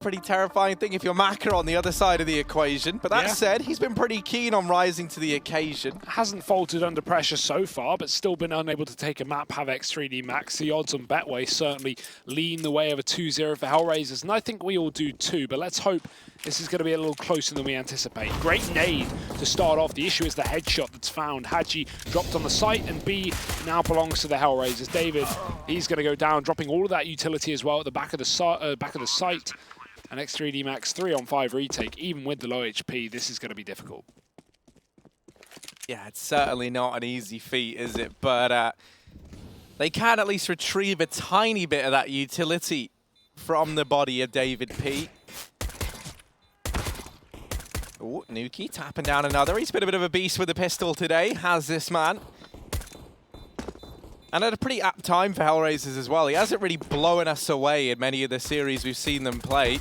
pretty terrifying thing if you're Maka on the other side of the equation. But that said, he's been pretty keen on rising to the occasion. Hasn't faltered under pressure so far, but still been unable to take a map, have X3D Max. The odds on Betway certainly lean the way of a 2-0 for HellRaisers, and I think we all do too, but let's hope this is going to be a little closer than we anticipate. Great nade to start off. The issue is the headshot that's found. Hadji dropped on the site, and B now belongs to the HellRaisers. David, he's going to go down, dropping all of that utility as well at the back of the site. And X3D Max 3-on-5 retake, even with the low HP, this is going to be difficult. Yeah, it's certainly not an easy feat, is it? But they can at least retrieve a tiny bit of that utility from the body of David P. Oh, Nuki tapping down another. He's been a bit of a beast with the pistol today, has this man. And at a pretty apt time for HellRaisers as well. He hasn't really blown us away in many of the series we've seen them play.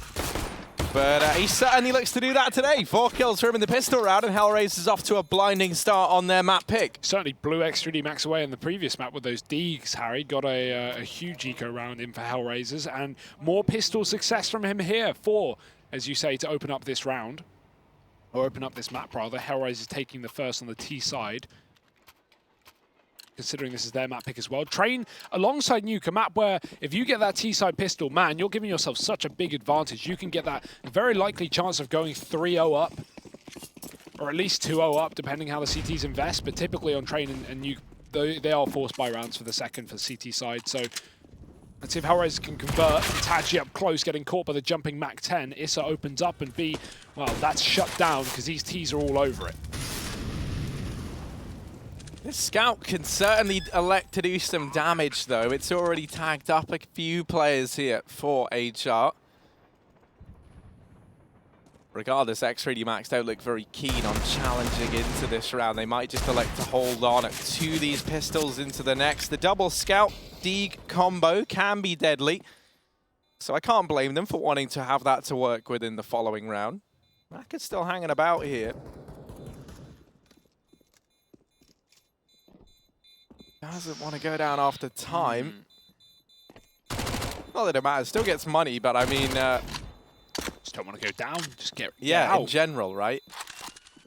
But he certainly looks to do that today. 4 kills for him in the pistol round, and HellRaisers off to a blinding start on their map pick. Certainly blew X3D Max away in the previous map with those Deegs, Harry. Got a huge eco round in for HellRaisers, and more pistol success from him here. 4, as you say, to open up this round. Or open up this map, rather. HellRaisers taking the first on the T side, considering this is their map pick as well. Train alongside Nuke, a map where if you get that T-side pistol, man, you're giving yourself such a big advantage. You can get that very likely chance of going 3-0 up, or at least 2-0 up, depending how the CTs invest. But typically on Train and Nuke, they are forced by rounds for the second for the CT side. So let's see if HellRaisers can convert. Itachi up close, getting caught by the jumping Mac 10. Issa opens up, and B, well, that's shut down because these Ts are all over it. This scout can certainly elect to do some damage, though. It's already tagged up a few players here for HR. Regardless, X3D Max don't look very keen on challenging into this round. They might just elect to hold on to these pistols into the next. The double scout Deeg combo can be deadly, so I can't blame them for wanting to have that to work with in the following round. Mac is still hanging about here. Doesn't want to go down after time. Not that it matters, still gets money, but I mean... just don't want to go down, just get yeah, out. In general, right?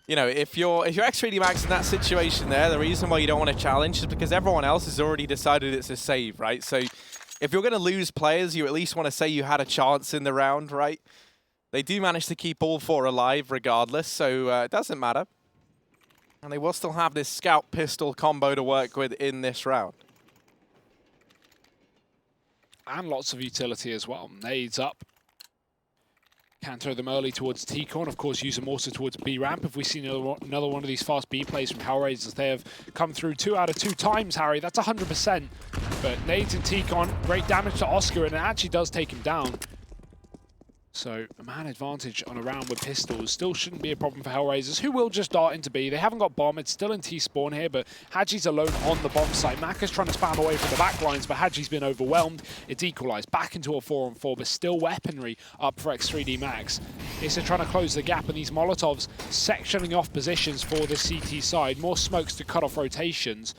You know, if you're X3D Max in that situation there, the reason why you don't want to challenge is because everyone else has already decided it's a save, right? So if you're going to lose players, you at least want to say you had a chance in the round, right? They do manage to keep all 4 alive regardless, so it doesn't matter. And they will still have this scout pistol combo to work with in this round. And lots of utility as well. Nades up. Can throw them early towards T-Con. Of course, use them also towards B-Ramp. If we see another one of these fast B plays from HellRaisers, they have come through 2 out of 2 times, Harry. That's 100%. But nades and T-Con, great damage to Oscar, and it actually does take him down. So a man advantage on a round with pistols still shouldn't be a problem for HellRaisers, who will just dart into B. They haven't got bomb. It's still in T-spawn here, but Hadji's alone on the bomb site. Maka's trying to spam away from the back lines, but Hadji's been overwhelmed. It's equalized back into a 4-on-4, but still weaponry up for X3D Max. Issa trying to close the gap, and these Molotovs sectioning off positions for the CT side. More smokes to cut off rotations.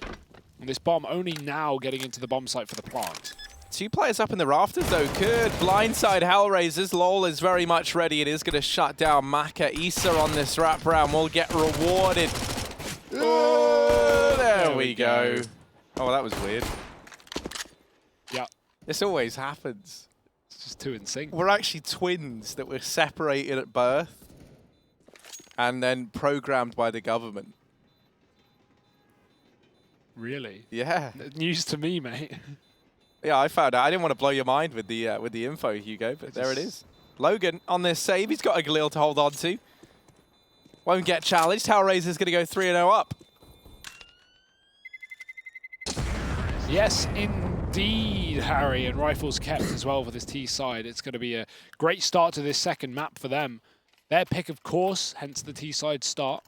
And this bomb only now getting into the bomb site for the plant. 2 players up in the rafters, though. Could blindside HellRaisers. LOL is very much ready. It is going to shut down Maka. Issa on this wraparound will get rewarded. Oh, there we go. Oh, that was weird. Yeah. This always happens. It's just 2 in sync. We're actually twins that were separated at birth and then programmed by the government. Really? Yeah. News to me, mate. Yeah, I found out. I didn't want to blow your mind with the info, Hugo, but there it is. Logan on this save. He's got a Galil to hold on to. Won't get challenged. HellRaisers going to go 3-0 up. Yes, indeed, Harry. And rifles kept as well for this T side. It's going to be a great start to this second map for them. Their pick, of course, hence the T side start.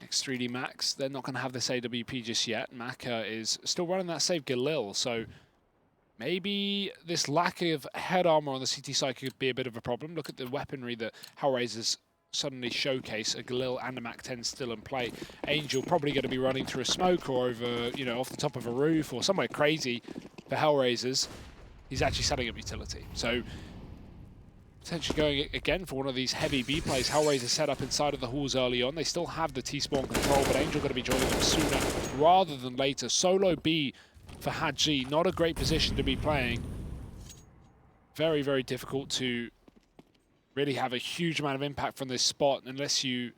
X3D Max, they're not going to have this AWP just yet. Maka is still running that save Galil, so maybe this lack of head armor on the CT side could be a bit of a problem. Look at the weaponry that HellRaisers suddenly showcase. A Galil and a Mac 10 still in play. Angel probably going to be running through a smoke or over, you know, off the top of a roof or somewhere crazy for HellRaisers. He's actually setting up utility. So potentially going again for one of these heavy B plays. HellRaisers set up inside of the halls early on. They still have the T-spawn control, but Angel going to be joining them sooner rather than later. Solo B for Hadji, not a great position to be playing. Very, very difficult to really have a huge amount of impact from this spot unless you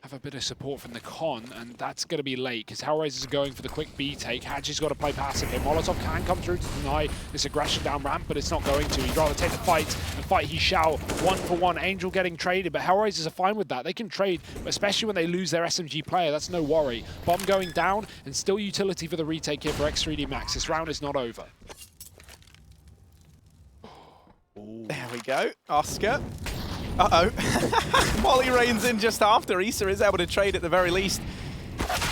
have a bit of support from the con, and that's going to be late because HellRaisers are going for the quick B take. Hadji's got to play passive here. Molotov can come through to deny this aggression down ramp, but it's not going to. He'd rather take the fight, and fight he shall. 1-for-1, Angel getting traded, but HellRaisers are fine with that. They can trade, especially when they lose their SMG player. That's no worry. Bomb going down, and still utility for the retake here for X3D Max. This round is not over. There we go, Oscar. Uh-oh. Molly reigns in just after. Issa is able to trade at the very least.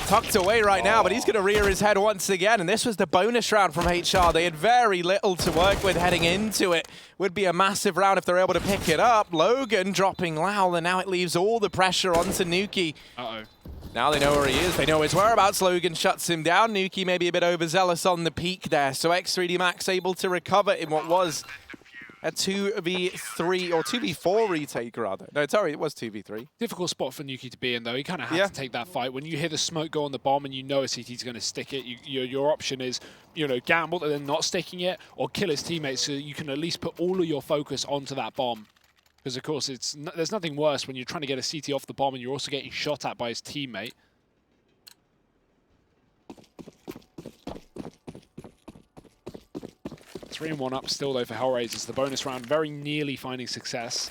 Tucked away right now, but he's going to rear his head once again. And this was the bonus round from HR. They had very little to work with heading into it. Would be a massive round if they're able to pick it up. Logan dropping Lowell, and now it leaves all the pressure onto Nuki. Uh-oh. Now they know where he is. They know his whereabouts. Logan shuts him down. Nuki maybe a bit overzealous on the peak there. So X3D Max able to recover in what was a 2v3 or 2v4 retake, rather. No, sorry, it was 2v3. Difficult spot for Nuki to be in, though. He kind of had to take that fight. When you hear the smoke go on the bomb and you know a CT's going to stick it, your option is, you know, gamble and then not sticking it, or kill his teammates so you can at least put all of your focus onto that bomb. Because, of course, there's nothing worse when you're trying to get a CT off the bomb and you're also getting shot at by his teammate. Three and one up still, though, for HellRaisers. The bonus round very nearly finding success.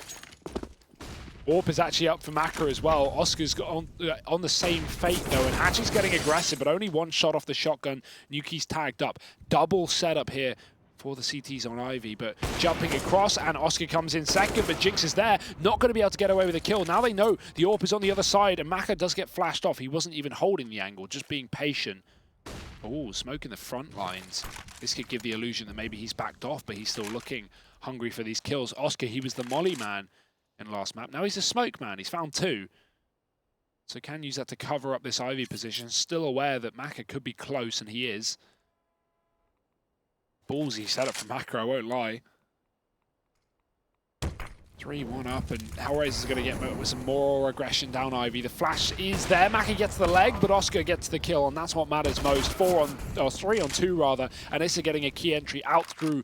Orp is actually up for Maka as well. Oscar's got on the same fate, though, and Hachi's getting aggressive, but only one shot off the shotgun. Nuki's tagged up. Double setup here for the CTs on Ivy, but jumping across, and Oscar comes in second, but Jinx is there. Not going to be able to get away with a kill. Now they know the Orp is on the other side, and Maka does get flashed off. He wasn't even holding the angle, just being patient. Oh, smoke in the front lines. This could give the illusion that maybe he's backed off, but he's still looking hungry for these kills. Oscar, he was the molly man in last map. Now he's a smoke man. He's found two. So can use that to cover up this Ivy position. Still aware that Maka could be close, and he is. Ballsy setup for Maka, I won't lie. 3-1 up, and HellRaisers are going to get with some more aggression down Ivy. The flash is there. Maka gets the leg, but Oscar gets the kill, and that's what matters most. 3 on 2 rather, and Issa getting a key entry out through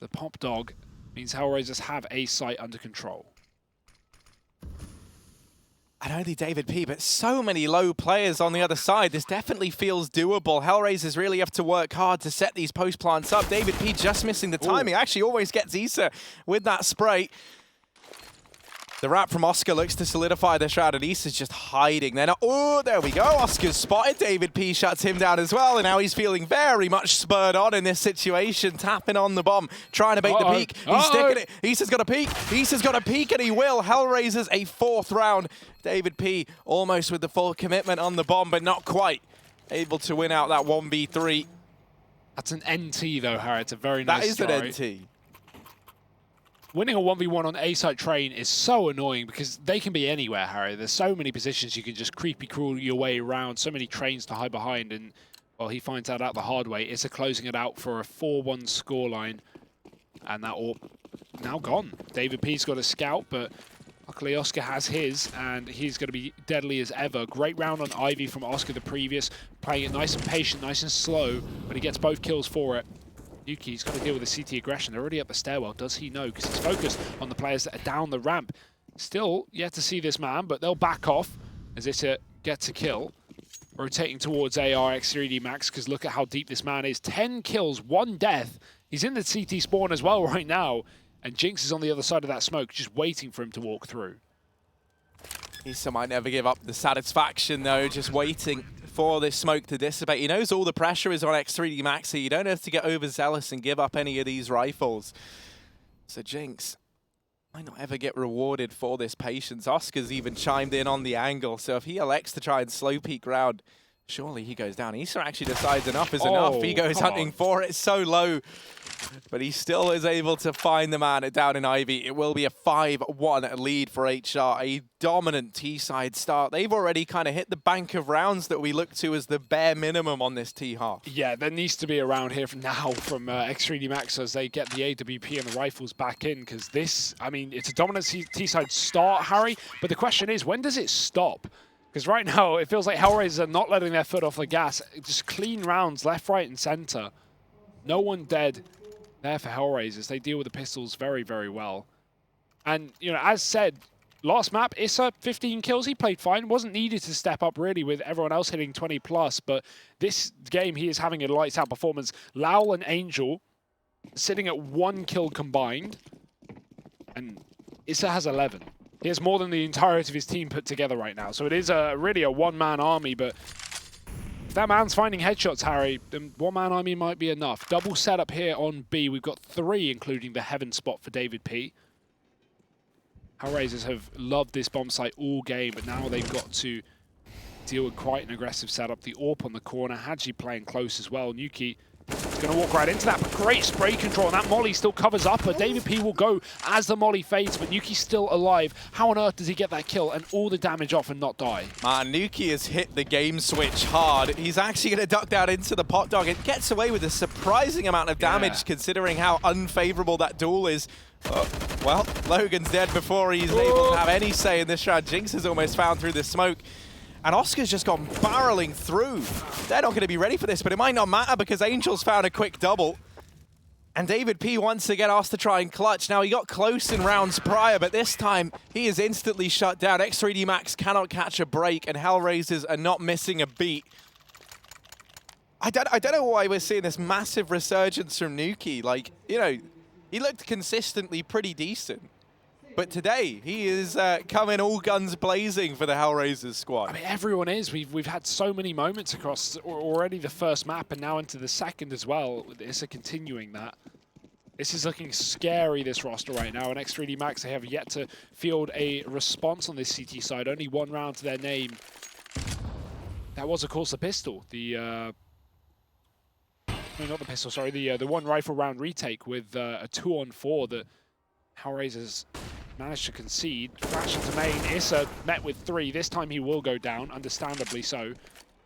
the pop dog means HellRaisers have a site under control. And only David P, but so many low players on the other side. This definitely feels doable. HellRaisers really have to work hard to set these post plants up. David P just missing the timing. Actually always gets Issa with that spray. The wrap from Oscar looks to solidify this round, and Issa's just hiding. They're not. Oh, there we go. Oscar's spotted. David P shuts him down as well, and now he's feeling very much spurred on in this situation. Tapping on the bomb, trying to bait the peak. He's sticking it. Issa's got a peek. Issa's got a peek, and he will. HellRaisers a 4th round. David P almost with the full commitment on the bomb, but not quite able to win out that 1v3. That's an NT though, Harry. It's a very nice That is an NT. Winning a 1v1 on A-site train is so annoying because they can be anywhere, Harry. There's so many positions you can just creepy crawl your way around, so many trains to hide behind, and, well, he finds that out the hard way. Issa closing it out for a 4-1 scoreline, and that all now gone. David P's got a scout, but luckily Oscar has his, and he's going to be deadly as ever. Great round on Ivy from Oscar the previous, playing it nice and patient, nice and slow, but he gets both kills for it. Yuki's got to deal with the CT aggression. They're already up the stairwell. Does he know? Because he's focused on the players that are down the ramp. Still yet to see this man, but they'll back off as Issa gets a kill. Rotating towards AR X3D Max, because look at how deep this man is. 10 kills, 1 death. He's in the CT spawn as well right now. And Jinx is on the other side of that smoke, just waiting for him to walk through. Issa might never give up the satisfaction, though, just waiting for this smoke to dissipate. He knows all the pressure is on X3D Max, so you don't have to get overzealous and give up any of these rifles. So Jinx might not ever get rewarded for this patience. Oscar's even chimed in on the angle, so if he elects to try and slow peek round, Surely he goes down. Issa actually decides enough is enough. He goes hunting for it so low. But he still is able to find the man down in Ivy. It will be a 5-1 lead for HR. A dominant T-side start. They've already kind of hit the bank of rounds that we look to as the bare minimum on this T-half. Yeah, there needs to be a round here from now from X3D Max as they get the AWP and the rifles back in, because this, I mean, it's a dominant T-side start, Harry, but the question is, when does it stop? Because right now, it feels like HellRaisers are not letting their foot off the gas. Just clean rounds, left, right, and center. No one dead there for HellRaisers. They deal with the pistols very, very well. And, you know, as said, last map, Issa, 15 kills. He played fine. Wasn't needed to step up, really, with everyone else hitting 20+. But this game, he is having a lights-out performance. Lowell and Angel sitting at 1 kill combined. And Issa has 11. He has more than the entirety of his team put together right now. So it is really a one-man army, but if that man's finding headshots, Harry, then one-man army might be enough. Double setup here on B. We've got 3, including the heaven spot for David P. HellRaisers have loved this bomb site all game, but now they've got to deal with quite an aggressive setup. The AWP on the corner, Hadji playing close as well. Nuki is going to walk right into that, but great spray control, and that molly still covers up her. David P will go as the molly fades, but Nuki's still alive. How on earth does he get that kill and all the damage off and not die? Man, Nuki has hit the game switch hard. He's actually going to duck down into the pot dog. It gets away with a surprising amount of damage considering how unfavorable that duel is. Well, Logan's dead before he's able to have any say in this round. Jinx is almost found through the smoke. And Oscar's just gone barreling through. They're not going to be ready for this, but it might not matter because Angel's found a quick double. And David P once again asked to try and clutch. Now, he got close in rounds prior, but this time he is instantly shut down. X3D Max cannot catch a break, and HellRaisers are not missing a beat. I don't know why we're seeing this massive resurgence from Nuki. Like, you know, he looked consistently pretty decent. But today, he is coming all guns blazing for the HellRaisers squad. I mean, everyone is. We've had so many moments across already the first map and now into the second as well. Issa continuing that. This is looking scary, this roster right now. And X3D Max, they have yet to field a response on this CT side. Only 1 round to their name. That was, of course, the pistol. No, not the pistol, sorry. The 1 rifle round retake with a 2-on-4 that HellRaisers managed to concede. Flash into main. Issa met with 3. This time he will go down, understandably so.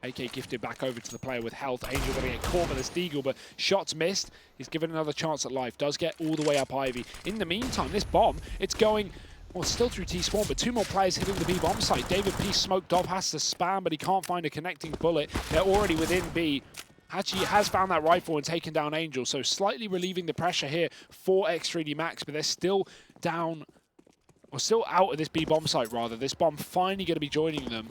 AK gifted back over to the player with health. Angel going to get caught by this Deagle, but shots missed. He's given another chance at life. Does get all the way up Ivy. In the meantime, this bomb, it's going, well, still through T-spawn, but 2 more players hitting the B bomb site. David P smoked off, has to spam, but he can't find a connecting bullet. They're already within B. Actually has found that rifle and taken down Angel, so slightly relieving the pressure here for X3D Max, but they're still down, or still out of this B bomb site rather. This bomb finally going to be joining them.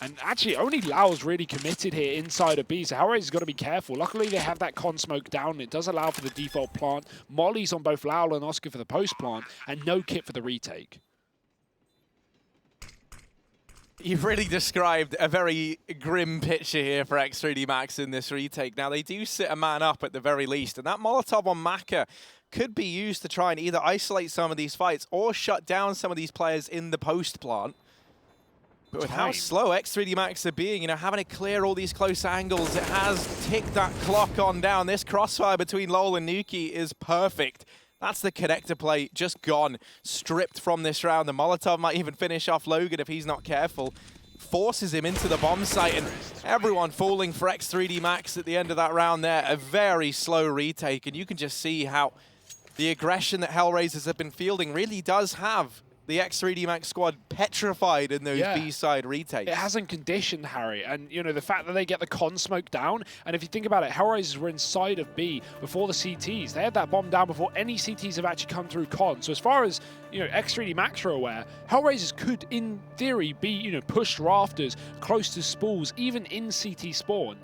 And actually, only Lau's really committed here inside of B, so HellRaisers got to be careful. Luckily, they have that con smoke down. It does allow for the default plant. Molly's on both Lau and Oscar for the post plant, and no kit for the retake. You've really described a very grim picture here for X3D Max in this retake. Now, they do sit a man up at the very least, and that Molotov on Maka could be used to try and either isolate some of these fights or shut down some of these players in the post plant. But with how slow X3D Max are being, you know, having to clear all these close angles, it has ticked that clock on down. This crossfire between Lowell and Nuki is perfect. That's the connector play just gone, stripped from this round. The Molotov might even finish off Logan if he's not careful. Forces him into the bomb site, and everyone falling for X3D Max at the end of that round there. A very slow retake, and you can just see how the aggression that HellRaisers have been fielding really does have the X3D Max squad petrified in those B-side retakes. It hasn't conditioned, Harry, and you know the fact that they get the con smoke down, and if you think about it, HellRaisers were inside of B before the CTs. They had that bomb down before any CTs have actually come through con. So as far as, you know, X3D Max are aware, HellRaisers could, in theory, be, you know, pushed rafters, close to spools, even in CT spawn.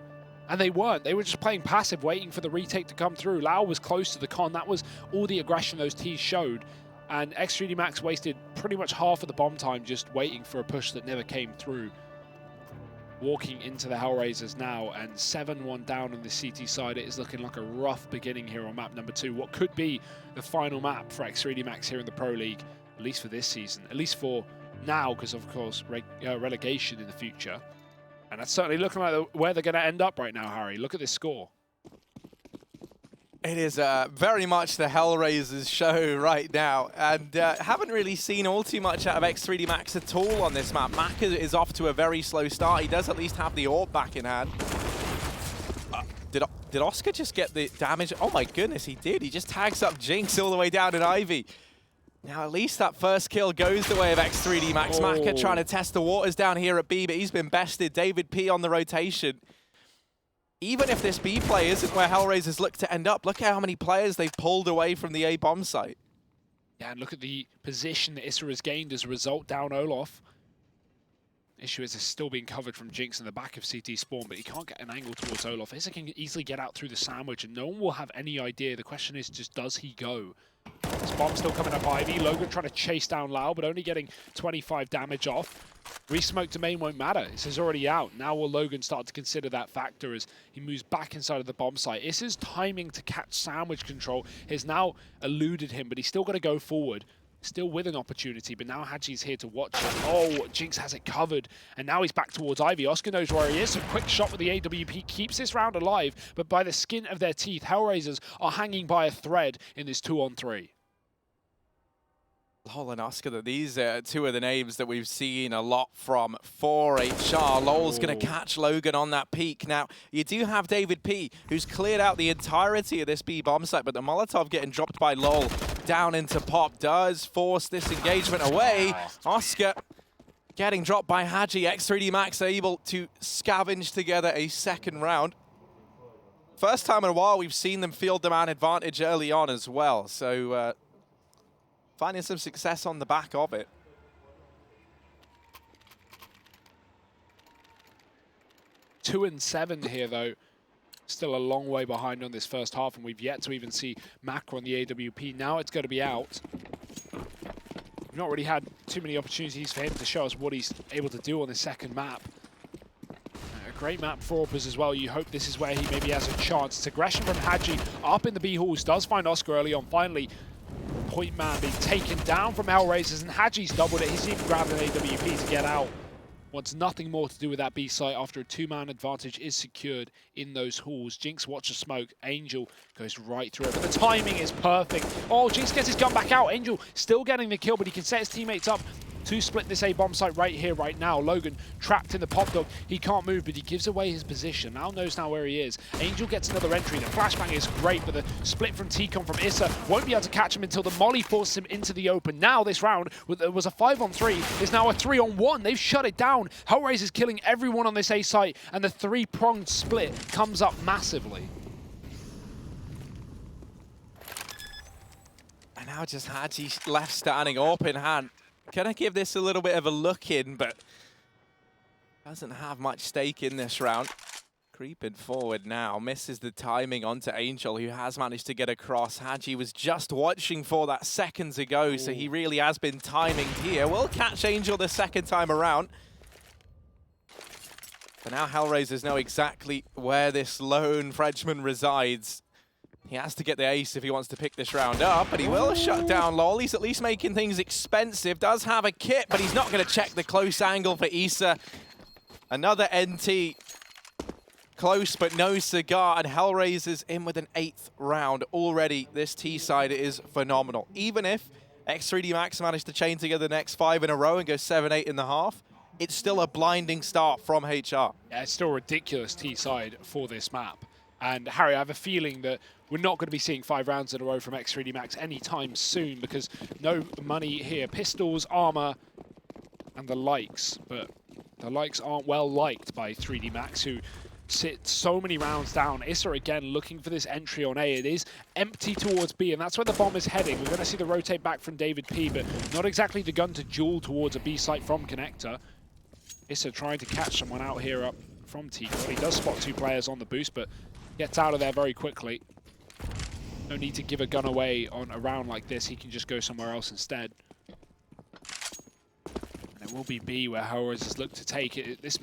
And they weren't. They were just playing passive, waiting for the retake to come through. Lau was close to the con. That was all the aggression those Ts showed. And X3D Max wasted pretty much half of the bomb time just waiting for a push that never came through. Walking into the HellRaisers now, and 7-1 down on the CT side. It is looking like a rough beginning here on map number 2. What could be the final map for X3D Max here in the Pro League, at least for this season. At least for now, because of course relegation in the future. And that's certainly looking like where they're going to end up right now, Harry. Look at this score. It is very much the HellRaisers show right now, and haven't really seen all too much out of X3D Max at all on this map. Mac is off to a very slow start. He does at least have the orb back in hand. Did Oscar just get the damage? Oh my goodness, he did. He just tags up Jinx all the way down in Ivy. Now at least that first kill goes the way of X3D Max. Maka trying to test the waters down here at B, but he's been bested. David P on the rotation. Even if this B play isn't where HellRaisers look to end up, look at how many players they've pulled away from the A bomb site. Yeah, and look at the position that Issa has gained as a result down Olaf. Issue is still being covered from Jinx in the back of CT spawn, but he can't get an angle towards Olaf. Issa can easily get out through the sandwich, and no one will have any idea. The question is just, does he go? This bomb's still coming up Ivy. Logan trying to chase down Lau, but only getting 25 damage off. Re-smoke to main won't matter. Issa's already out. Now will Logan start to consider that factor as he moves back inside of the bomb site. Issa's timing to catch sandwich control has now eluded him, but he's still got to go forward. Still with an opportunity, but now Haji's here to watch it. Oh, Jinx has it covered, and now he's back towards Ivy. Oscar knows where he is, so quick shot with the AWP keeps this round alive, but by the skin of their teeth, HellRaisers are hanging by a thread in this 2-on-3. Lol and Oscar, these are two of the names that we've seen a lot from for HR. Lol's going to catch Logan on that peak. Now, you do have David P, who's cleared out the entirety of this B bomb site, but the Molotov getting dropped by Lol down into Pop does force this engagement away. Oscar getting dropped by Haji. X3D Max able to scavenge together a second round. First time in a while we've seen them field the man advantage early on as well, so finding some success on the back of it. Two and 7 here, though. Still a long way behind on this first half, and we've yet to even see Macro on the AWP. Now it's going to be out. We've not really had too many opportunities for him to show us what he's able to do on the second map. A great map for Orpers as well. You hope this is where he maybe has a chance. It's aggression from Haji up in the B halls. Does find Oscar early on. Finally, point man being taken down from HellRaisers, and Haji's doubled it. He's even grabbed an AWP to get out. Wants nothing more to do with that B site after a two-man advantage is secured in those halls. Jinx watches smoke. Angel goes right through it, but the timing is perfect. Oh, Jinx gets his gun back out. Angel still getting the kill, but he can set his teammates up to split this A bomb site right here, right now. Logan trapped in the pop dog. He can't move, but he gives away his position. Mal knows now where he is. Angel gets another entry. The flashbang is great, but the split from T-Con from Issa won't be able to catch him until the molly forces him into the open. Now this round was a 5-on-3, is now a 3-on-1. They've shut it down. HellRaisers killing everyone on this A site, and the three-pronged split comes up massively. And now just Haji left standing open hand. Gonna give this a little bit of a look in, but doesn't have much stake in this round. Creeping forward now, misses the timing onto Angel, who has managed to get across. Haji was just watching for that seconds ago, so he really has been timing here. Will catch Angel the second time around. But now HellRaisers know exactly where this lone Frenchman resides. He has to get the ace if he wants to pick this round up, but he will shut down Lol. He's at least making things expensive. Does have a kit, but he's not going to check the close angle for Issa. Another NT. Close, but no cigar, and HellRaisers in with an 8th round. Already, this T side is phenomenal. Even if X3D Max managed to chain together the next 5 in a row and go 7-8 in the half, it's still a blinding start from HR. Yeah, it's still a ridiculous T side for this map. And Harry, I have a feeling that we're not going to be seeing 5 rounds in a row from X3D Max anytime soon, because no money here. Pistols, armor, and the likes. But the likes aren't well liked by 3D Max, who sit so many rounds down. Issa again looking for this entry on A. It is empty towards B, and that's where the bomb is heading. We're going to see the rotate back from David P, but not exactly the gun to duel towards a B site from Connector. Issa trying to catch someone out here up from T-Con. He does spot 2 players on the boost, but gets out of there very quickly. No need to give a gun away on a round like this. He can just go somewhere else instead. And it will be B where HellRaisers look to take it. This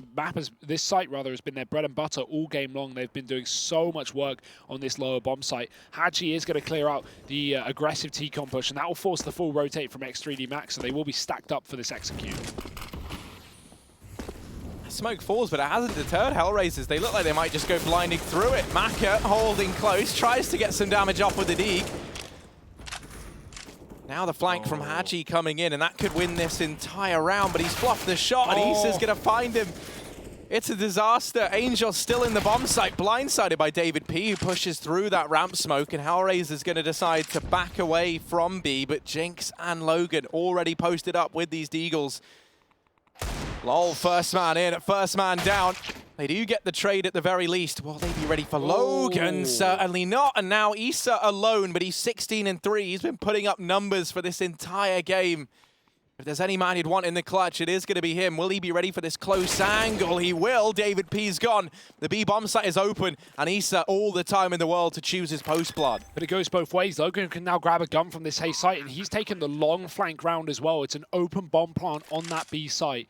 site has been their bread and butter all game long. They've been doing so much work on this lower bomb site. Haji is going to clear out the aggressive T-Con push, and that will force the full rotate from X3D Max, so they will be stacked up for this execute. smoke falls, but it hasn't deterred HellRaisers. They look like they might just go blinding through it. Maka holding close, tries to get some damage off with the Deeg. Now the flank from Hadji coming in, and that could win this entire round, but he's fluffed the shot, and Issa's going to find him. It's a disaster. Angel still in the bomb site, blindsided by David P, who pushes through that ramp smoke, and HellRaisers going to decide to back away from B, but Jinx and Logan already posted up with these Deagles. Lol, first man in, first man down. They do get the trade at the very least. Will they be ready for Logan? Certainly not. And now Issa alone, but he's 16-3. He's been putting up numbers for this entire game. If there's any man you'd want in the clutch, it is going to be him. Will he be ready for this close angle? He will. David P's gone. The B bomb site is open, and Issa all the time in the world to choose his post-blood. But it goes both ways. Logan can now grab a gun from this A site, and he's taken the long flank round as well. It's an open bomb plant on that B site.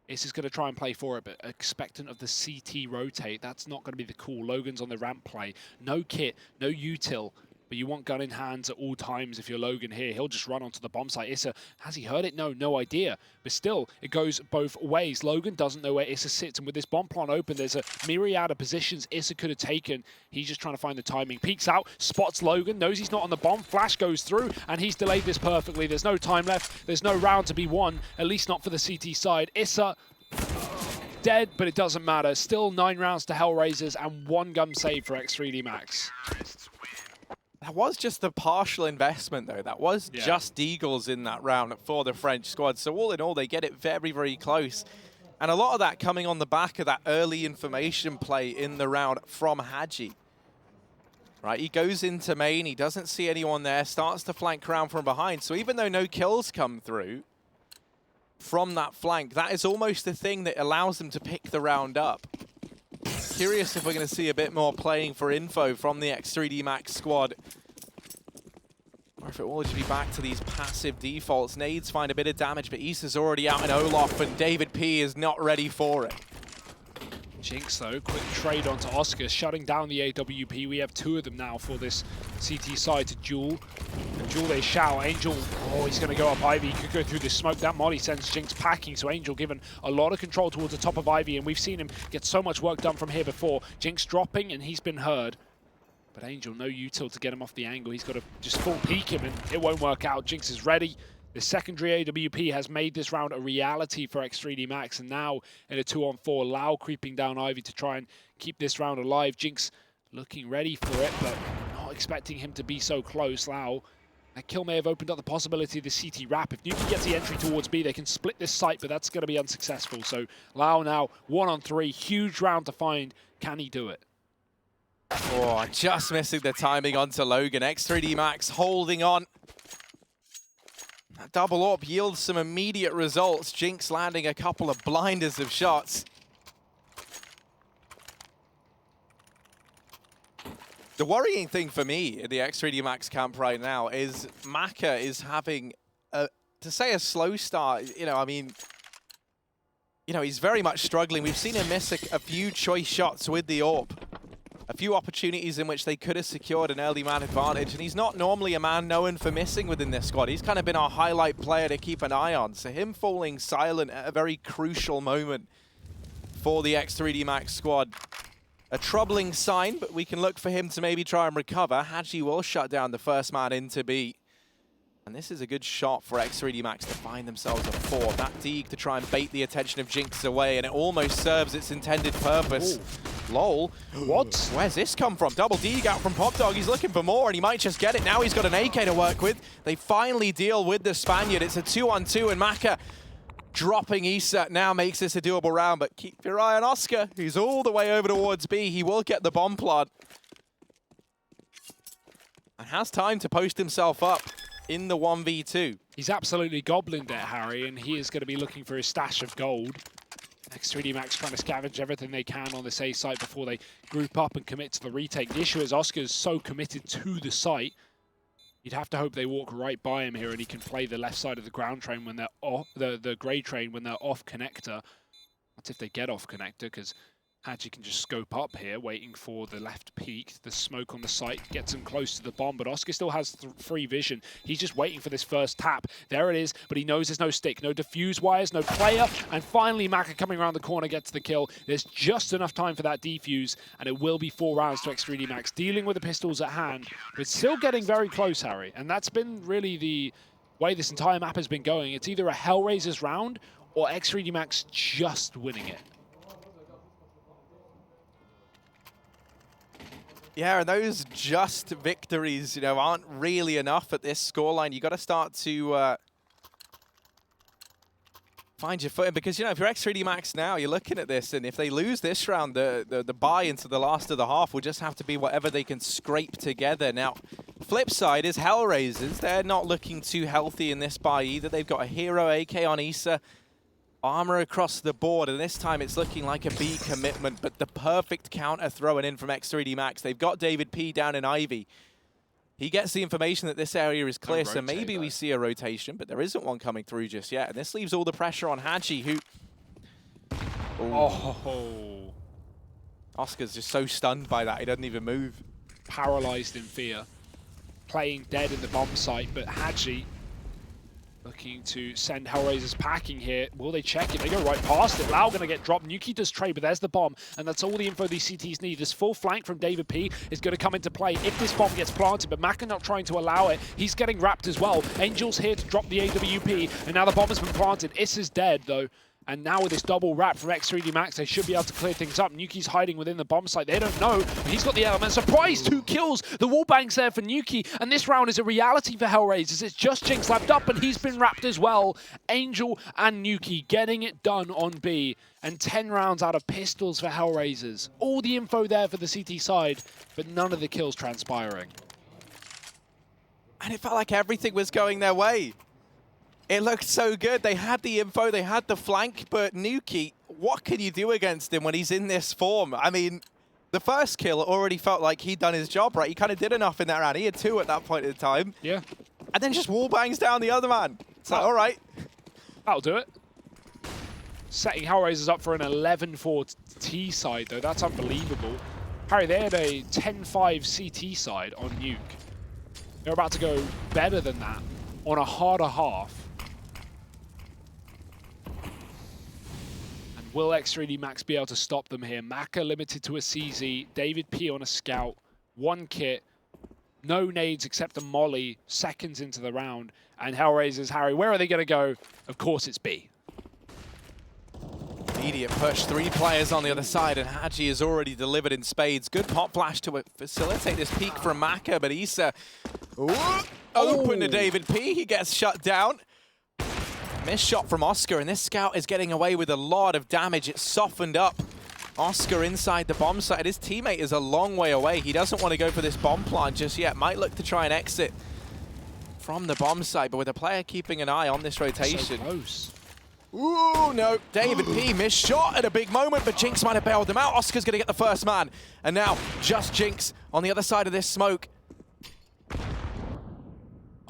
Is going to try and play for it, but expectant of the CT rotate. That's not going to be the call. Logan's on the ramp play. No kit, no util, but you want gun in hands at all times if you're Logan here. He'll just run onto the bomb site. Issa, has he heard it? No, no idea. But still, it goes both ways. Logan doesn't know where Issa sits, and with this bomb plant open, there's a myriad of positions Issa could have taken. He's just trying to find the timing. Peeks out, spots Logan, knows he's not on the bomb. Flash goes through, and he's delayed this perfectly. There's no time left. There's no round to be won, at least not for the CT side. Issa dead, but it doesn't matter. Still 9 rounds to HellRaisers and 1 gun save for X3D Max. That was just the partial investment, though. That was just Deagles in that round for the French squad. So all in all, they get it very, very close. And a lot of that coming on the back of that early information play in the round from Hadji. Right, he goes into main, he doesn't see anyone there, starts to flank around from behind. So even though no kills come through from that flank, that is almost the thing that allows them to pick the round up. Curious if we're going to see a bit more playing for info from the X3D Max squad. Or if it will just be back to these passive defaults. Nades find a bit of damage, but Issa's already out in Olaf, and David P is not ready for it. Jinx, though, quick trade onto Oscar, shutting down the AWP. We have 2 of them now for this CT side to Jewel. And Jewel, they shout. Angel, he's going to go up Ivy. He could go through the smoke. That molly sends Jinx packing, so Angel given a lot of control towards the top of Ivy, and we've seen him get so much work done from here before. Jinx dropping, and he's been heard. But Angel, no util to get him off the angle. He's got to just full peek him, and it won't work out. Jinx is ready. The secondary AWP has made this round a reality for X3D Max, and now in a 2-on-4, Lau creeping down Ivy to try and keep this round alive. Jinx looking ready for it, but not expecting him to be so close. Lau, that kill may have opened up the possibility of the CT wrap. If Nuki gets the entry towards B, they can split this site, but that's going to be unsuccessful. So Lau now 1-on-3, huge round to find. Can he do it? Oh, just missing the timing onto Logan. X3D Max holding on. That double AWP yields some immediate results. Jinx landing a couple of blinders of shots. The worrying thing for me in the X3D Max camp right now is Maka is having, to say a slow start, he's very much struggling. We've seen him miss a few choice shots with the AWP. A few opportunities in which they could have secured an early man advantage, and he's not normally a man known for missing within this squad. He's kind of been our highlight player to keep an eye on, so him falling silent at a very crucial moment for the X3D Max squad. A troubling sign, but we can look for him to maybe try and recover. Hadji will shut down the first man into B. And this is a good shot for X3D Max to find themselves a 4. That Deeg to try and bait the attention of Jinx away, and it almost serves its intended purpose. Ooh. Lol. What? Where's this come from? Double Deeg out from Pop Dog. He's looking for more, and he might just get it. Now he's got an AK to work with. They finally deal with the Spaniard. It's a 2-on-2, and Maka dropping Issa now makes this a doable round, but keep your eye on Oscar. He's all the way over towards B. He will get the bomb plant. And has time to post himself up in the 1v2. He's absolutely goblined it, Harry, and he is going to be looking for his stash of gold. X3D Max trying to scavenge everything they can on this A site before they group up and commit to the retake. The issue is Oscar's so committed to the site, you'd have to hope they walk right by him here and he can play the left side of the ground train when they're off, the grey train when they're off connector. That's if they get off connector, because Hadji can just scope up here, waiting for the left peak. The smoke on the site gets him close to the bomb, but Oscar still has free vision. He's just waiting for this first tap. There it is, but he knows there's no stick, no diffuse wires, no player, and finally Maka coming around the corner gets the kill. There's just enough time for that defuse, and it will be 4 rounds to X3D Max, dealing with the pistols at hand, but still getting very close, Harry. And that's been really the way this entire map has been going. It's either a HellRaisers round or X3D Max just winning it. Yeah, and those just victories, you know, aren't really enough at this scoreline. You got to start to find your footing, because, you know, if you're X3D Max now, you're looking at this, and if they lose this round, the buy into the last of the half will just have to be whatever they can scrape together. Now, flip side is HellRaisers. They're not looking too healthy in this buy either. They've got a hero AK on Issa. Armor across the board, and this time it's looking like a B commitment, but the perfect counter throwing in from X3D Max. They've got David P down in Ivy. He gets the information that this area is clear, so maybe we see a rotation, but there isn't one coming through just yet. And this leaves all the pressure on Hadji, who... Oh. Oscar's just so stunned by that, he doesn't even move. Paralyzed in fear. Playing dead in the bomb site, but Hadji looking to send HellRaisers packing here. Will they check it? They go right past it. Lau going to get dropped. Nuki does trade, but there's the bomb. And that's all the info these CTs need. This full flank from David P is going to come into play if this bomb gets planted, but Maka not trying to allow it. He's getting wrapped as well. Angel's here to drop the AWP, and now the bomb has been planted. Issa's dead, though. And now with this double wrap from X3D Max, they should be able to clear things up. Nuki's hiding within the bomb site. They don't know, but he's got the element. Surprise, 2 kills. The wall bang's there for Nuki, and this round is a reality for HellRaisers. It's just Jinx left up, and he's been wrapped as well. Angel and Nuki getting it done on B, and 10 rounds out of pistols for HellRaisers. All the info there for the CT side, but none of the kills transpiring. And it felt like everything was going their way. It looked so good. They had the info, they had the flank, but Nuki, what can you do against him when he's in this form? I mean, the first kill already felt like he'd done his job, right? He kind of did enough in that round. He had 2 at that point in time. Yeah. And then just wall bangs down the other man. It's like, all right. That'll do it. Setting HellRaisers up for an 11-4 T side, though. That's unbelievable. Harry, they had a 10-5 CT side on Nuke. They're about to go better than that on a harder half. Will X3D Max be able to stop them here? Maka limited to a CZ, David P on a scout, 1 kit, no nades except a molly, seconds into the round, and HellRaisers, Harry, where are they going to go? Of course it's B. Immediate push, 3 players on the other side, and Hadji has already delivered in spades. Good pop flash to facilitate this peak from Maka, but Issa open to David P. He gets shut down. Missed shot from Oscar, and this scout is getting away with a lot of damage. It's softened up Oscar inside the bomb site. His teammate is a long way away. He doesn't want to go for this bomb plant just yet. Might look to try and exit from the bomb site, but with a player keeping an eye on this rotation. So close. Ooh, no. David P missed shot at a big moment, but Jinx might have bailed him out. Oscar's going to get the first man. And now, just Jinx on the other side of this smoke.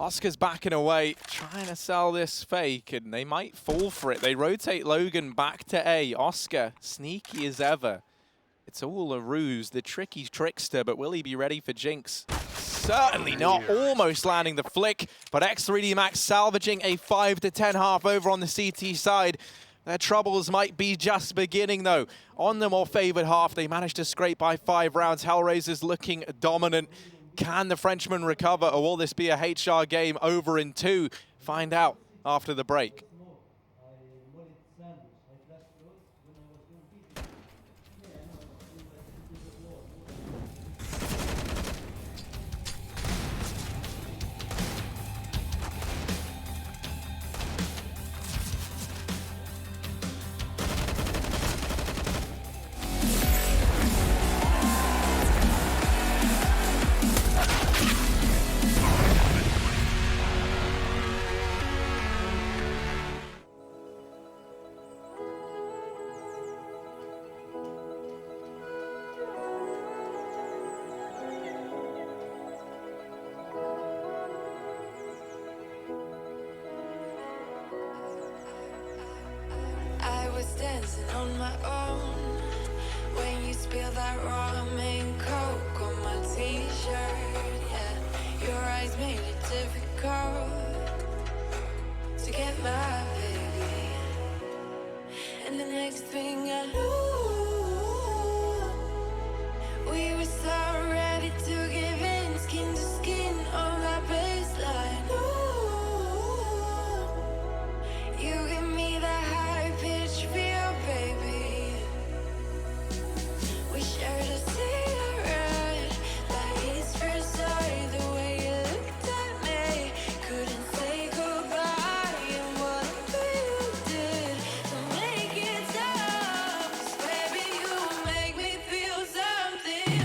Oscar's backing away, trying to sell this fake, and they might fall for it. They rotate Logan back to A. Oscar, sneaky as ever. It's all a ruse, the tricky trickster, but will he be ready for Jinx? Certainly not. Almost landing the flick, but X3D Max salvaging a 5-10 half over on the CT side. Their troubles might be just beginning, though. On the more favored half, they managed to scrape by 5 rounds. HellRaisers looking dominant. Can the Frenchman recover, or will this be a HR game over in 2? Find out after the break. Dancing on my own when Spill that ramen coke on my t-shirt, yeah. Your eyes made it difficult to get my baby. And the next thing I knew, we were so ready to give in, skin to skin on that baseline. Ooh, you give me that high-pitched feel, baby. We shared a cigarette, that is first sight, the way you looked at me. Couldn't say goodbye, and whatever you did to make it stop. 'Cause baby, you make me feel something.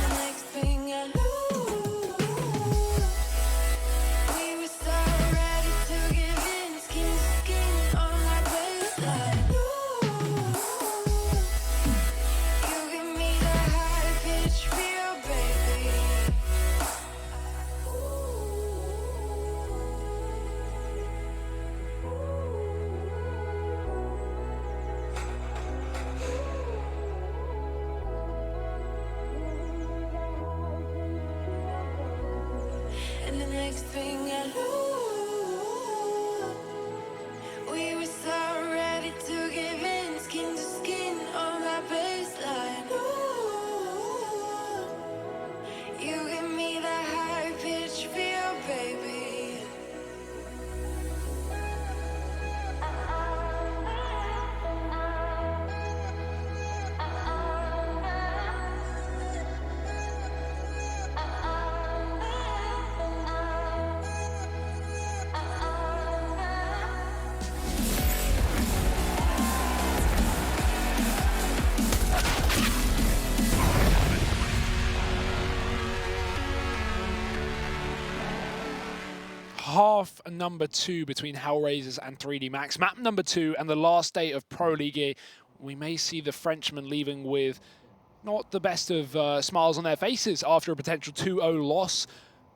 And the next thing I knew, we were so ready to give in, skin to skin on that baseline. You give me that high-pitched feel, baby. And the next thing I knew, we were so ready to give in, skin to skin on that baseline. Ooh, you give me that high-pitched feel, baby. Half number 2 between HellRaisers and 3D Max. Map number 2 and the last day of Pro League. We may see the Frenchmen leaving with not the best of smiles on their faces after a potential 2-0 loss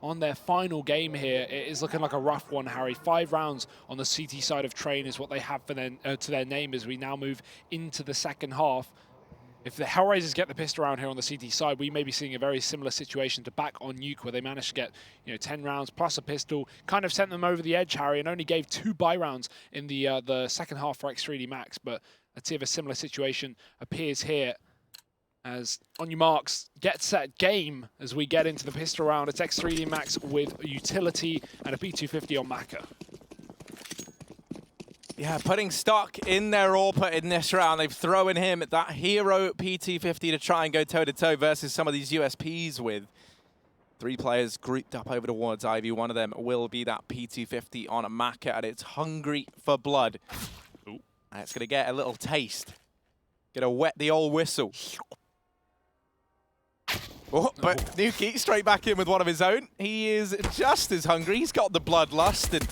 on their final game here. It is looking like a rough one, Harry. 5 rounds on the CT side of Train is what they have for to their name as we now move into the second half. If the HellRaisers get the pissed around here on the CT side, we may be seeing a very similar situation to back on Nuke, where they managed to get 10 rounds plus a pistol, kind of sent them over the edge, Harry, and only gave 2 buy rounds in the second half for X3D Max. But let's see if a similar situation appears here. As on your marks, get set, game, as we get into the pistol round. It's X3D Max with utility and a P250 on Maka. Yeah, putting stock in their AWP in this round. They've thrown him that hero PT50 to try and go toe-to-toe versus some of these USPs with 3 players grouped up over towards Ivy. One of them will be that PT50 on a Maka, and it's hungry for blood. Ooh. And it's going to get a little taste. Going to wet the old whistle. Oh, but Nuki straight back in with one of his own. He is just as hungry. He's got the bloodlust and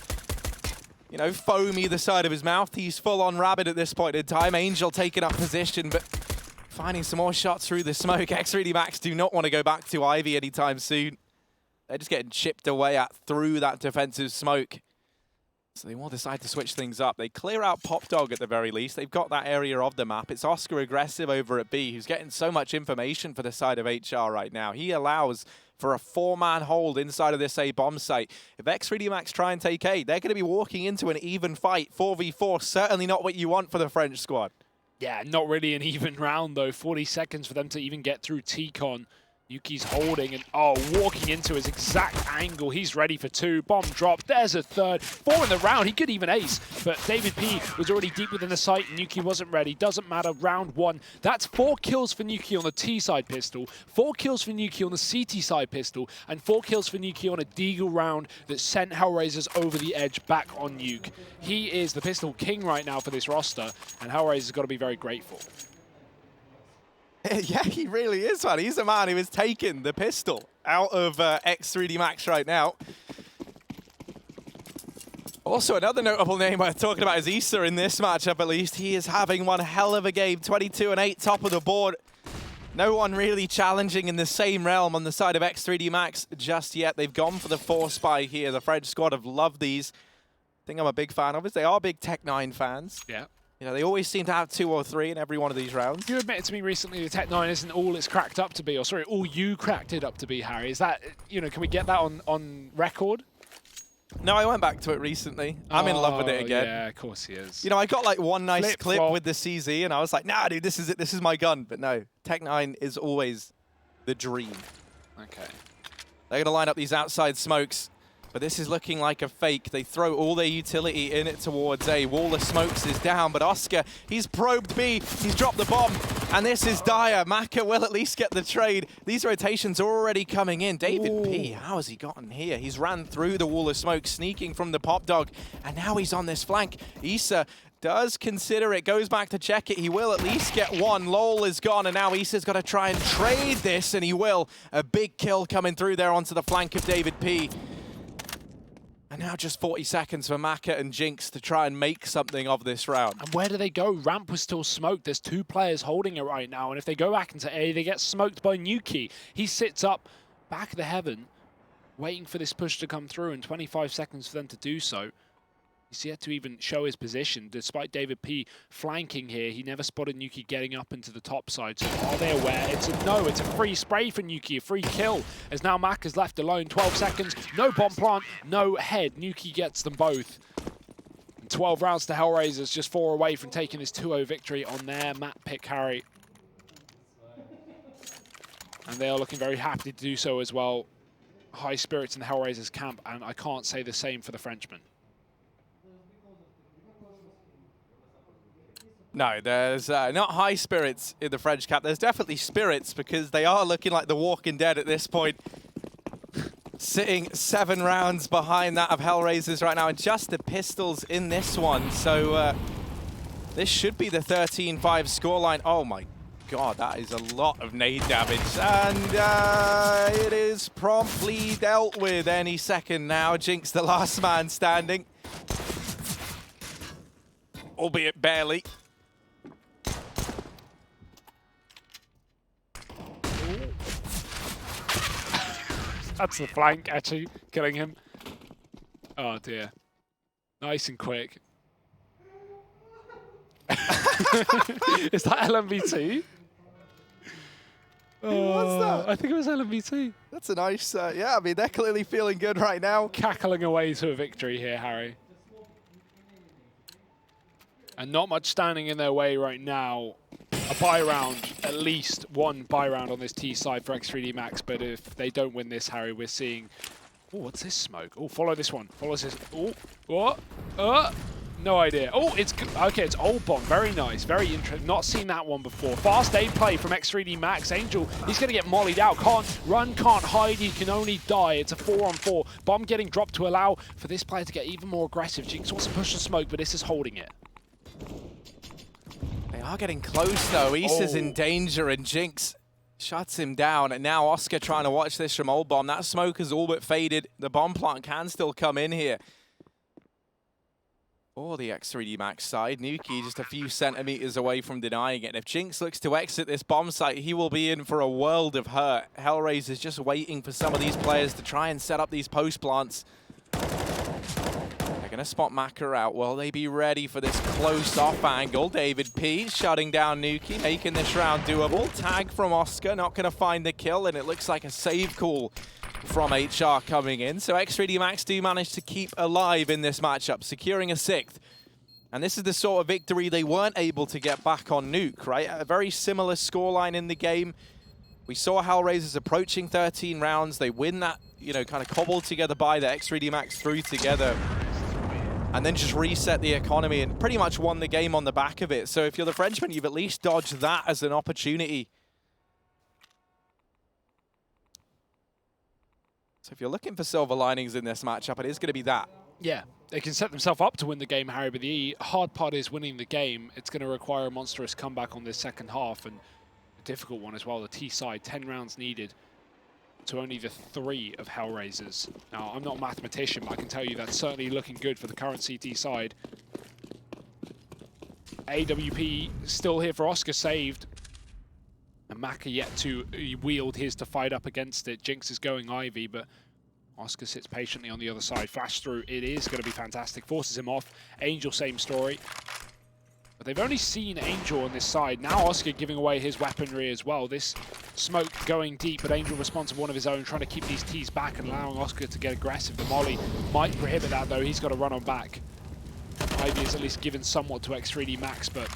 foamy the side of his mouth. He's full on rabid at this point in time. Angel taking up position, but finding some more shots through the smoke. X3D Max do not want to go back to Ivy anytime soon. They're just getting chipped away at through that defensive smoke. So they will decide to switch things up. They clear out Pop Dog at the very least. They've got that area of the map. It's Oscar aggressive over at B, who's getting so much information for the side of HR right now. He allows for a 4-man hold inside of this A bomb site. If X3D Max try and take A, they're going to be walking into an even fight. 4v4, certainly not what you want for the French squad. Yeah, not really an even round, though. 40 seconds for them to even get through T-Con. Yuki's holding and, walking into his exact angle. He's ready for 2. Bomb drop. There's a 3rd. 4 in the round. He could even ace, but David P was already deep within the site. Nuki wasn't ready. Doesn't matter. Round 1. That's 4 kills for Nuki on the T side pistol, 4 kills for Nuki on the CT side pistol, and 4 kills for Nuki on a Deagle round that sent HellRaisers over the edge back on Nuke. He is the pistol king right now for this roster, and HellRaisers got to be very grateful. Yeah, he really is, man. He's the man who is taking the pistol out of X3D Max right now. Also, another notable name we're talking about is Issa in this matchup, at least. He is having one hell of a game. 22 and 8, top of the board. No one really challenging in the same realm on the side of X3D Max just yet. They've gone for the 4 spy here. The French squad have loved these. I think I'm a big fan of it. They are big Tech9 fans. Yeah. You know, they always seem to have 2 or 3 in every one of these rounds. You admitted to me recently the Tech9 isn't all it's cracked up to be, or sorry, all you cracked it up to be, Harry. Is that, you know, can we get that on record? No, I went back to it recently. I'm in love with it again. Yeah, of course he is. You know, I got like one nice Flip clip flop. with the CZ, and I was like, nah, dude, this is it. This is my gun. But no, Tech9 is always the dream. Okay. They're going to line up these outside smokes, but this is looking like a fake. They throw all their utility in it towards A. Wall of smokes is down, but Oscar, he's probed B. He's dropped the bomb, and this is dire. Maka will at least get the trade. These rotations are already coming in. David P, how has he gotten here? He's ran through the wall of smoke, sneaking from the pop dog, and now he's on this flank. Issa does consider it, goes back to check it. He will at least get one. Lol is gone, and now Issa's got to try and trade this, and he will. A big kill coming through there onto the flank of David P. And now just 40 seconds for Maka and Jinx to try and make something of this round. And where do they go? Ramp was still smoked. There's 2 players holding it right now. And if they go back into A, they get smoked by Nuki. He sits up back of the heaven, waiting for this push to come through, and 25 seconds for them to do so. He's yet to even show his position. Despite David P flanking here, he never spotted Nuki getting up into the top side. So are they aware? It's a free spray for Nuki, a free kill. As now Mac is left alone, 12 seconds, no bomb plant, no head. Nuki gets them both. And 12 rounds to HellRaisers, just 4 away from taking this 2-0 victory on their map pick, Harry. And they are looking very happy to do so as well. High spirits in the HellRaisers camp, and I can't say the same for the Frenchmen. No, there's not high spirits in the French camp. There's definitely spirits because they are looking like the Walking Dead at this point. Sitting 7 rounds behind that of HellRaisers right now, and just the pistols in this one. So this should be the 13-5 scoreline. Oh my god, that is a lot of nade damage. And it is promptly dealt with any second now. Jinx, the last man standing. Albeit barely. That's the flank, actually, killing him. Oh, dear. Nice and quick. Is that LMV2? What's that? I think it was LMV2. That's a nice, yeah, I mean, they're clearly feeling good right now. Cackling away to a victory here, Harry. And not much standing in their way right now. A buy round, at least one buy round on this T side for X3D Max, but if they don't win this, Harry, we're seeing... Oh, what's this smoke? Oh, follow this one. Follow this. Oh, what? No idea. Oh, it's... Okay, it's old bomb. Very nice. Very interesting. Not seen that one before. Fast aim play from X3D Max. Angel, he's going to get mollied out. Can't run, can't hide. He can only die. It's a 4-on-4. Bomb getting dropped to allow for this player to get even more aggressive. Jinx wants to push the smoke, but this is holding it. They are getting close, though. Issa's in danger, and Jinx shuts him down. And now Oscar trying to watch this from Old Bomb. That smoke has all but faded. The bomb plant can still come in here. For the X3D Max side, Nuki just a few centimeters away from denying it. And if Jinx looks to exit this bomb site, he will be in for a world of hurt. HellRaisers just waiting for some of these players to try and set up these post plants. They're going to spot Maka out. Will they be ready for this close off angle? David P shutting down Nuki, making this round doable. Tag from Oscar, not going to find the kill, and it looks like a save call from HR coming in. So X3D Max do manage to keep alive in this matchup, securing a 6th. And this is the sort of victory they weren't able to get back on Nuke, right? A very similar scoreline in the game. We saw HellRaisers approaching 13 rounds. They win that, you know, kind of cobbled together by the X3D Max threw together. And then just reset the economy and pretty much won the game on the back of it. So if you're the Frenchman, you've at least dodged that as an opportunity. So if you're looking for silver linings in this matchup, it is going to be that. Yeah, they can set themselves up to win the game, Harry, but the hard part is winning the game. It's going to require a monstrous comeback on this second half, and a difficult one as well. The T side, 10 rounds needed to only the 3 of HellRaisers. Now, I'm not a mathematician, but I can tell you that's certainly looking good for the current CT side. AWP still here for Oscar, saved. And Maka yet to wield his to fight up against it. Jinx is going Ivy, but Oscar sits patiently on the other side. Flash through, it is going to be fantastic. Forces him off. Angel, same story. But they've only seen Angel on this side. Now Oscar giving away his weaponry as well. This smoke going deep, but Angel responsive one of his own, trying to keep these T's back and allowing Oscar to get aggressive. The molly might prohibit that though. He's got to run on back. Ivy is at least given somewhat to X3D Max, but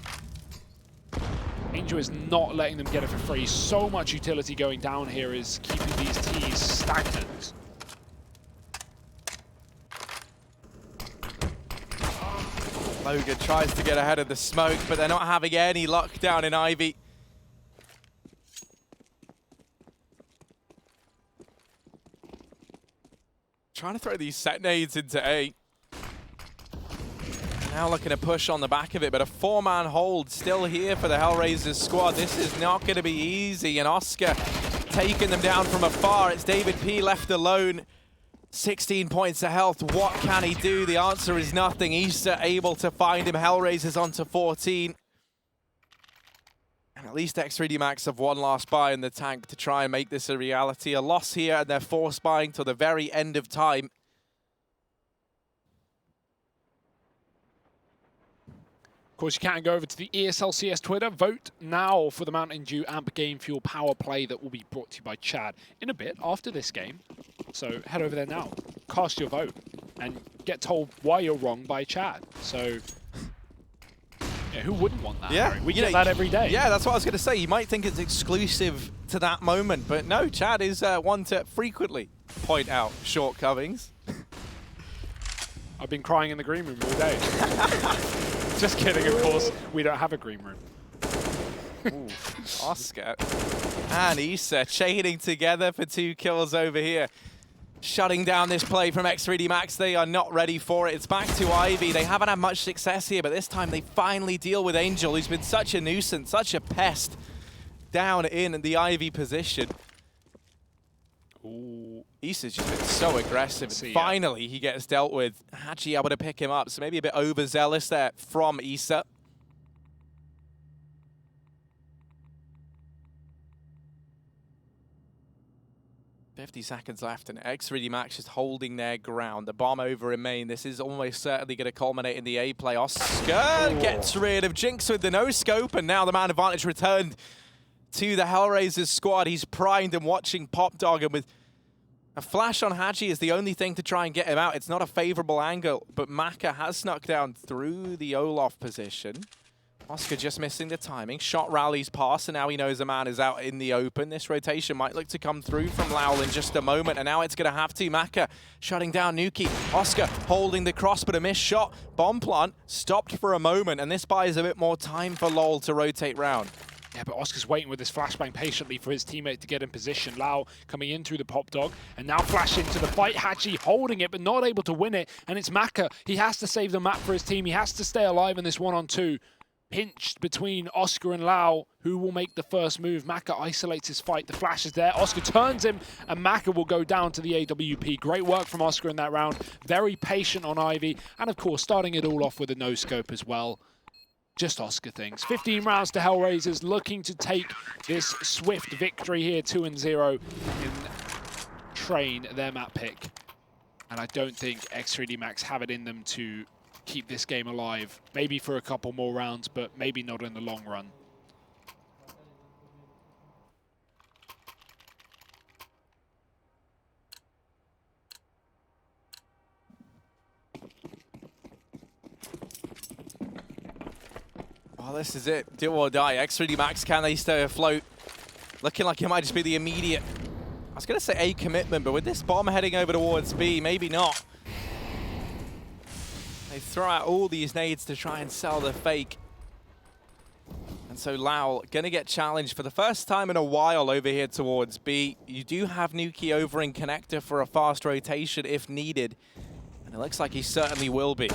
Angel is not letting them get it for free. So much utility going down here is keeping these T's stagnant. Logan tries to get ahead of the smoke, but they're not having any luck down in Ivy. Trying to throw these set nades into A. Now looking to push on the back of it, but a 4-man hold still here for the HellRaisers squad. This is not going to be easy, and Oscar taking them down from afar. It's David P left alone. 16 points of health. What can he do? The answer is nothing. Issa able to find him. HellRaisers onto 14. And at least X3D Max have one last buy in the tank to try and make this a reality. A loss here, and they're force buying till the very end of time. Of course, you can go over to the ESL CS Twitter. Vote now for the Mountain Dew Amp Game Fuel Power Play that will be brought to you by Chad in a bit after this game. So head over there now, cast your vote, and get told why you're wrong by Chad. So, yeah, who wouldn't want that? Yeah, Harry? We get that every day. Yeah, that's what I was going to say. You might think it's exclusive to that moment, but no, Chad is one to frequently point out shortcomings. I've been crying in the green room all day. Just kidding, of course. We don't have a green room. Ooh, Oscar and Issa chaining together for 2 kills over here. Shutting down this play from X3D Max. They are not ready for it. It's back to Ivy. They haven't had much success here, but this time they finally deal with Angel, who's been such a nuisance, such a pest down in the Ivy position. Ooh. Issa's just been so aggressive. Finally, he gets dealt with. Hachi able to pick him up, so maybe a bit overzealous there from Issa. $50 seconds left, and X3D Max just holding their ground. The bomb over in main. This is almost certainly going to culminate in the A play. Oscar gets rid of Jinx with the no-scope, and now the man advantage returned to the HellRaisers squad. He's primed and watching Pop Dog, and with a flash on Haji is the only thing to try and get him out. It's not a favorable angle, but Maka has snuck down through the Olaf position. Oscar just missing the timing. Shot rallies past, and now he knows a man is out in the open. This rotation might look to come through from Lowell in just a moment, and now it's going to have to. Maka shutting down Nuki. Oscar holding the cross, but a missed shot. Bomb plant stopped for a moment, and this buys a bit more time for Lowell to rotate round. Yeah, but Oscar's waiting with this flashbang patiently for his teammate to get in position. Lau coming in through the Pop Dog, and now flash into the fight. Hachi holding it, but not able to win it, and it's Maka. He has to save the map for his team. He has to stay alive in this 1-on-2. Pinched between Oscar and Lau, who will make the first move. Maka isolates his fight. The flash is there. Oscar turns him, and Maka will go down to the AWP. Great work from Oscar in that round. Very patient on Ivy, and of course, starting it all off with a no-scope as well. Just Oscar things. 15 rounds to HellRaisers, looking to take this swift victory here, 2-0 in Train, their map pick. And I don't think X3D Max have it in them to keep this game alive. Maybe for a couple more rounds, but maybe not in the long run. Well, this is it. Do or die. X3D Max, can they stay afloat? Looking like it might just be the immediate, I was going to say A commitment, but with this bomb heading over towards B, maybe not. They throw out all these nades to try and sell the fake. And so Lau going to get challenged for the first time in a while over here towards B. You do have Nuki over in connector for a fast rotation if needed. And it looks like he certainly will be.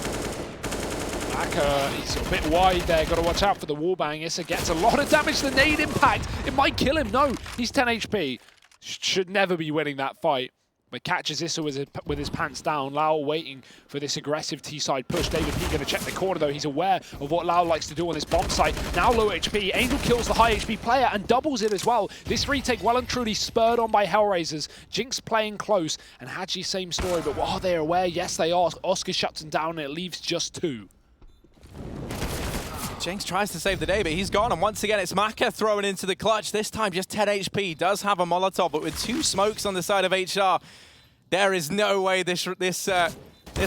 Maka, he's a bit wide there. Got to watch out for the wallbang. Issa gets a lot of damage. The nade impact. It might kill him. No, he's 10 HP. Should never be winning that fight. but catches this with his pants down. Lau waiting for this aggressive T-side push. David P going to check the corner though. He's aware of what Lau likes to do on this bomb site. Now low HP. Angel kills the high HP player and doubles it as well. This retake well and truly spurred on by HellRaisers. Jinx playing close, and Haji same story, but are they aware? Yes, they are. Oscar shuts them down and it leaves just 2. Jinx tries to save the day, but he's gone. And once again, it's Maka throwing into the clutch. This time, just 10 HP. Does have a Molotov, but with 2 smokes on the side of HR, there is no way this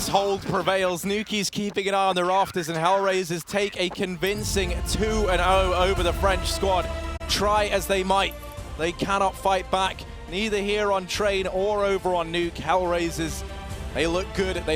hold prevails. Nuki's keeping an eye on the rafters, and HellRaisers take a convincing 2-0 over the French squad. Try as they might, they cannot fight back. Neither here on Train or over on Nuke. HellRaisers, they look good. They